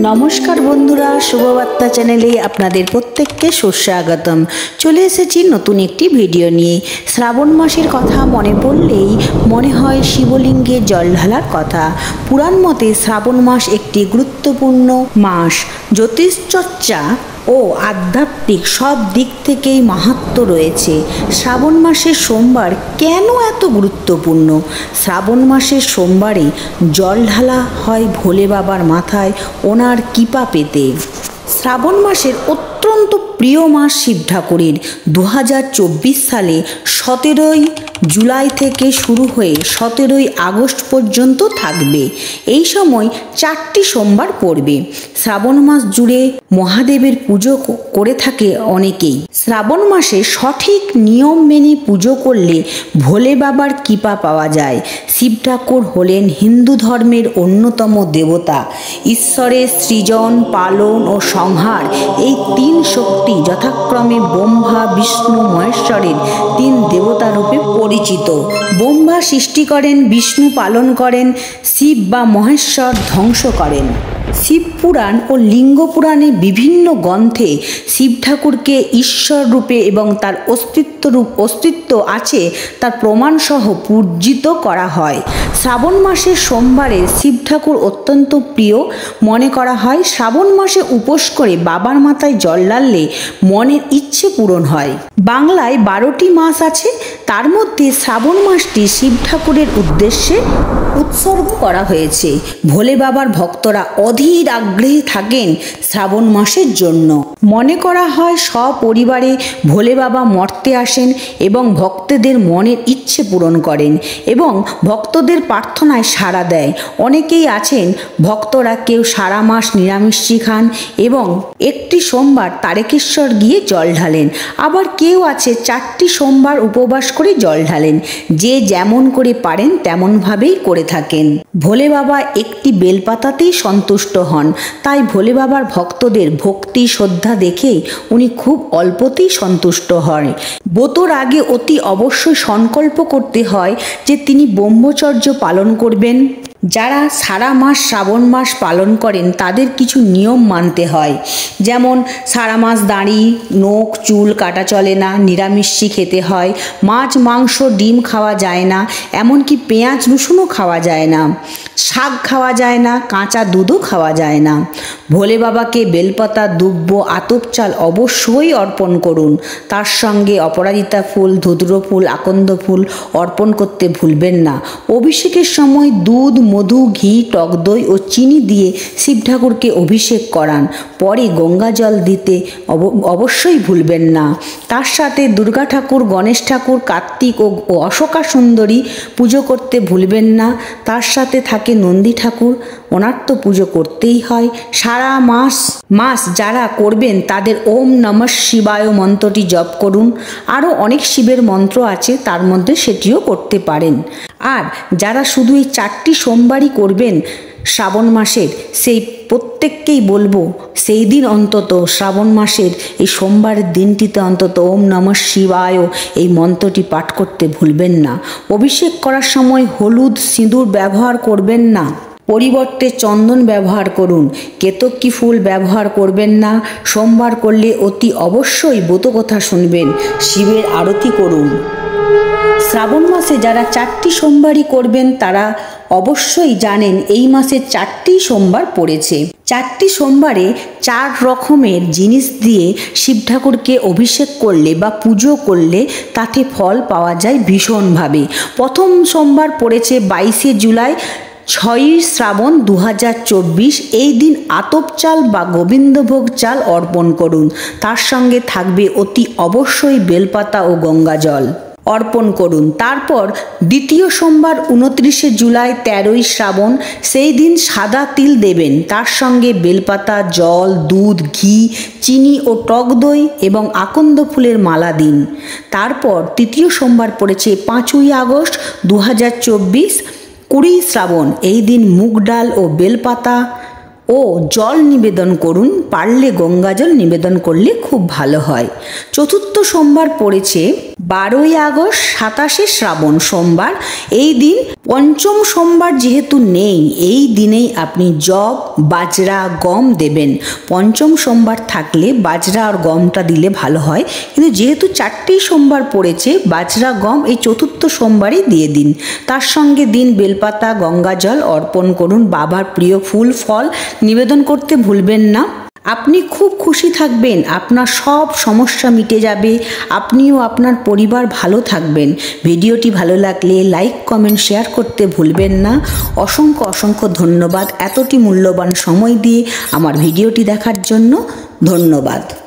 নমস্কার বন্ধুরা, শুভবার্তা চ্যানেলে আপনাদের প্রত্যেককে সুস্বাগতম। চলে এসেছি নতুন একটি ভিডিও নিয়ে। শ্রাবণ মাসের কথা মনে পড়লেই মনে হয় শিবলিঙ্গে জল ঢালার কথা। পুরাণ মতে শ্রাবণ মাস একটি গুরুত্বপূর্ণ মাস। জ্যোতিষচর্চা ও আধ্যাত্মিক সব দিক থেকেই মাহাত্ম্য রয়েছে। শ্রাবণ মাসের সোমবার কেন এত গুরুত্বপূর্ণ? শ্রাবণ মাসের সোমবারে জল ঢালা হয় ভোলে বাবার মাথায় ওনার কৃপা পেতে। শ্রাবণ মাসের অত্যন্ত প্রিয় মাস শিব ঠাকুরের। 2024 সালে 17ই জুলাই থেকে শুরু হয়ে 17ই আগস্ট পর্যন্ত থাকবে। এই সময় 4টি সোমবার পড়বে। শ্রাবণ মাস জুড়ে মহাদেবের পুজো করে থাকে অনেকেই। শ্রাবণ মাসে সঠিক নিয়ম মেনে পুজো করলে ভোলে বাবার কৃপা পাওয়া যায়। শিব ঠাকুর হলেন হিন্দু ধর্মের অন্যতম দেবতা। ঈশ্বরের সৃজন, পালন ও সংহার এই 3 শক্তি যথাক্রমে ব্রহ্মা, বিষ্ণু, মহেশ্বরের 3 দেবতা রূপে পরিচিত। ব্রহ্মা সৃষ্টি করেন, বিষ্ণু পালন করেন, শিব বা মহেশ্বর ধ্বংস করেন। শিব পুরাণ ও লিঙ্গ পুরাণে বিভিন্ন গ্রন্থে শিব ঠাকুরকে ঈশ্বর রূপে এবং তার অস্তিত্ব আছে তার প্রমাণসহ পূজিত করা হয়। শ্রাবণ মাসের সোমবারে শিব ঠাকুর অত্যন্ত প্রিয় মনে করা হয়। শ্রাবণ মাসে উপোস করে বাবার মাথায় জল ঢাললে মনের ইচ্ছে পূরণ হয়। বাংলায় 12টি মাস আছে, তার মধ্যে শ্রাবণ মাসটি শিব ঠাকুরের উদ্দেশ্যে উৎসর্গ করা হয়েছে। ভোলে বাবার ভক্তরা অধীর আগ্রহে থাকেন শ্রাবণ মাসের জন্য। মনে করা হয় সপরিবারে ভোলে বাবা মর্তে আসেন এবং ভক্তদের মনের ইচ্ছে পূরণ করেন এবং ভক্তদের প্রার্থনায় সাড়া দেয়। অনেকেই আছেন ভক্তরা কেউ সারা মাস নিরামিষি খান এবং একটি সোমবার তারকেশ্বর গিয়ে জল ঢালেন। আবার কেউ আছে 4টি সোমবার উপবাস করে জল ঢালেন। যে যেমন করে পারেন তেমনভাবেই করে থাকেন। ভোলে বাবা একটি বেলপাতাতেই সন্তুষ্ট হন, তাই ভোলে বাবার ভক্তদের ভক্তি শ্রদ্ধা দেখেই উনি খুব অল্পতেই সন্তুষ্ট হয়। ব্রতর আগে অতি অবশ্যই সংকল্প করতে হয় যে তিনি ব্রহ্মচর্য পালন করবেন। যারা সারা মাস শ্রাবণ মাস পালন করেন তাদের কিছু নিয়ম মানতে হয়, যেমন সারা মাস দাড়ি নখ চুল কাটা চলে না, নিরামিষি খেতে হয়, মাছ মাংস ডিম খাওয়া যায় না, এমনকি পেঁয়াজ রসুনও খাওয়া যায় না, শাক খাওয়া যায় না, কাঁচা দুধও খাওয়া যায় না। ভোলে বাবাকে বেলপাতা, দুব্ব, আতপ চাল অবশ্যই অর্পণ করুন। তার সঙ্গে অপরাজিতা ফুল, ধুতরো ফুল, আকন্দ ফুল অর্পণ করতে ভুলবেন না। অভিষেকের সময় দুধ, মধু, ঘি, টক দই ও চিনি দিয়ে শিব ঠাকুরকে অভিষেক করান। পরে গঙ্গা জল দিতে অবশ্যই ভুলবেন না। তার সাথে দুর্গা ঠাকুর, গণেশ ঠাকুর, কার্তিক ও অশোকা সুন্দরী পুজো করতে ভুলবেন না। তার সাথে থাকে নন্দী ঠাকুর, ওনার তো পুজো করতেই হয়। সারা মাস যারা করবেন তাদের ওম নমঃ শিবায় মন্ত্রটি জপ করুন। আরও অনেক শিবের মন্ত্র আছে, তার মধ্যে সেটিও করতে পারেন। আর যারা শুধু এই 4টি সোমবারই করবেন শ্রাবণ মাসের, সেই প্রত্যেককেই বলবো সেই দিন অন্তত শ্রাবণ মাসের এই সোমবারের দিনটিতে অন্তত ওম নমঃ শিবায় এই মন্ত্রটি পাঠ করতে ভুলবেন না। অভিষেক করার সময় হলুদ সিঁদুর ব্যবহার করবেন না, পরিবর্তে চন্দন ব্যবহার করুন। কেতকী ফুল ব্যবহার করবেন না। সোমবার করলে অতি অবশ্যই ব্রতকথা শুনবেন, শিবের আরতি করুন। শ্রাবণ মাসে যারা 4টি সোমবারই করবেন তারা অবশ্যই জানেন এই মাসে 4টি সোমবার পড়েছে। 4টি সোমবারে 4 রকমের জিনিস দিয়ে শিব ঠাকুরকে অভিষেক করলে বা পুজো করলে তাতে ফল পাওয়া যায় ভীষণভাবে। প্রথম সোমবার পড়েছে 22শে জুলাই, 6ই শ্রাবণ 2024। এই দিন আতপ চাল বা গোবিন্দভোগ চাল অর্পণ করুন। তার সঙ্গে থাকবে অতি অবশ্যই বেলপাতা ও গঙ্গা জল অর্পণ করুন। তারপর দ্বিতীয় সোমবার 29শে জুলাই, 13ই শ্রাবণ, সেই দিন সাদা তিল দেবেন। তার সঙ্গে বেলপাতা, জল, দুধ, ঘি, চিনি ও টক দই এবং আকন্দ ফুলের মালা দিন। তারপর তৃতীয় সোমবার পড়েছে 5ই আগস্ট 2024, 20 শ্রাবণ। এই দিন মুগ ডাল ও বেলপাতা ও জল নিবেদন করুন, পারলে গঙ্গা জল নিবেদন করলে খুব ভালো হয়। চতুর্থ সোমবার পড়েছে 12ই আগস্ট, 27শে শ্রাবণ সোমবার। এই দিন পঞ্চম সোমবার যেহেতু নেই, এই দিনেই আপনি জব, বাজরা, গম দেবেন। পঞ্চম সোমবার থাকলে বাজরা আর গমটা দিলে ভালো হয়, কিন্তু যেহেতু 4টেই সোমবার পড়েছে, বাজরা, গম এই চতুর্থ সোমবারই দিয়ে দিন। তার সঙ্গে দিন বেলপাতা, গঙ্গা জল অর্পণ করুন। বাবার প্রিয় ফুল ফল নিবেদন করতে ভুলবেন না। আপনি খুব খুশি থাকবেন, আপনার সব সমস্যা মিটে যাবে, আপনিও আপনার পরিবার ভালো থাকবেন। ভিডিওটি ভালো লাগলে লাইক, কমেন্ট, শেয়ার করতে ভুলবেন না। অসংখ্য অসংখ্য ধন্যবাদ এতটি মূল্যবান সময় দিয়ে আমার ভিডিওটি দেখার জন্য। ধন্যবাদ।